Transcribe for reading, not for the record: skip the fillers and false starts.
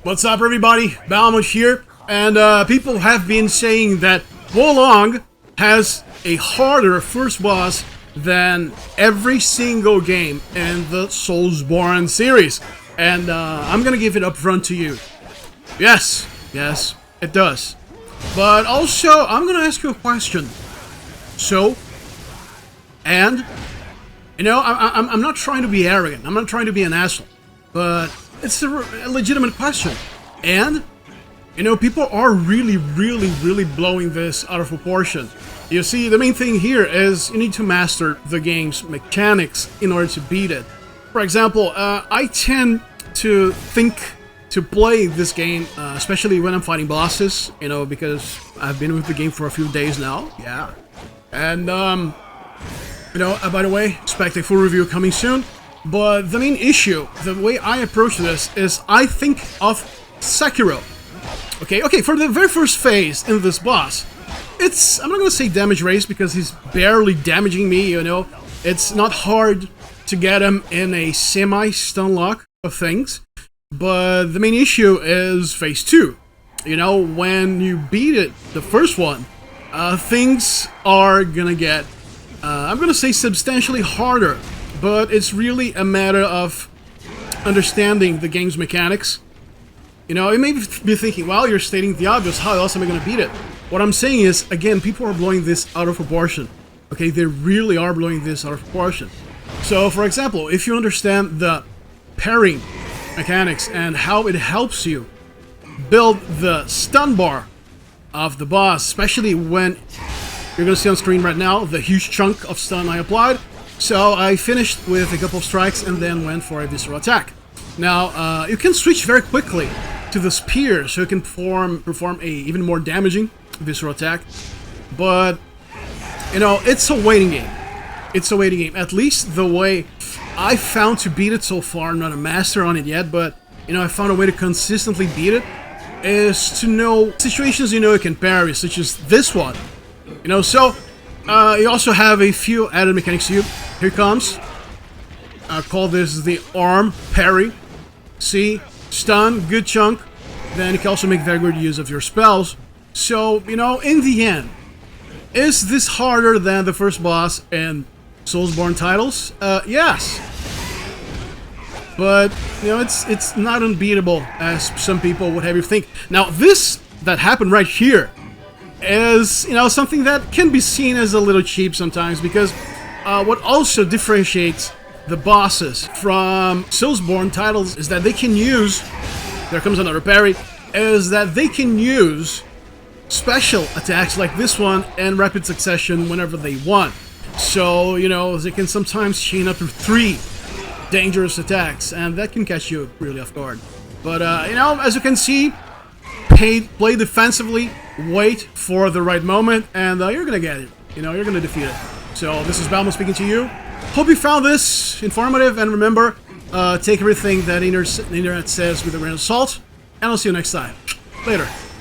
What's up, everybody? Balmush here, and people have been saying that Wolong has a harder first boss than every single game in the Soulsborne series, and I'm gonna give it up front to you. Yes, it does. But also, I'm gonna ask you a question. So, and you know, I'm not trying to be arrogant. I'm not trying to be an asshole, but it's a legitimate question. And, you know, people are really blowing this out of proportion. You see, the main thing here is you need to master the game's mechanics in order to beat it. For example, I tend to play this game, especially when I'm fighting bosses, you know, because I've been with the game for a few days now. Yeah. And, you know, by the way, expect a full review coming soon. But the main issue, the way I approach this, is I think of Sekiro. Okay, for the very first phase in this boss, I'm not gonna say damage race because he's barely damaging me, you know. It's not hard to get him in a semi-stun lock of things. But the main issue is phase 2. You know, when you beat it, the first one, things are gonna get, I'm gonna say substantially harder. But it's really a matter of understanding the game's mechanics. You know, you may be thinking, well, you're stating the obvious, how else am I going to beat it? What I'm saying is, again, people are blowing this out of proportion. Okay, they really are blowing this out of proportion. So, for example, if you understand the parrying mechanics and how it helps you build the stun bar of the boss, especially when you're going to see on screen right now the huge chunk of stun I applied. So I finished with a couple of strikes and then went for a visceral attack. Now, you can switch very quickly to the spear, so you can perform a even more damaging visceral attack. But, you know, it's a waiting game. It's a waiting game. At least the way I found to beat it so far. I'm not a master on it yet, but, you know, I found a way to consistently beat it is to know situations you know you can parry, such as this one. You know, so you also have a few added mechanics to you. Here comes. I call this the arm parry. See? Stun, good chunk. Then you can also make very good use of your spells. So, you know, in the end, is this harder than the first boss in Soulsborne titles? Yes. But, you know, it's not unbeatable, as some people would have you think. Now, this that happened right here is, you know, something that can be seen as a little cheap sometimes, because what also differentiates the bosses from Soulsborne titles is that they can use, there comes another parry, is that they can use special attacks like this one in rapid succession whenever they want. So, you know, they can sometimes chain up to 3 dangerous attacks, and that can catch you really off guard. But, you know, as you can see, play defensively, wait for the right moment, and you're gonna get it. You know, you're gonna defeat it. So, this is Balmo speaking to you. Hope you found this informative, and remember, take everything that the internet says with a grain of salt, and I'll see you next time. Later.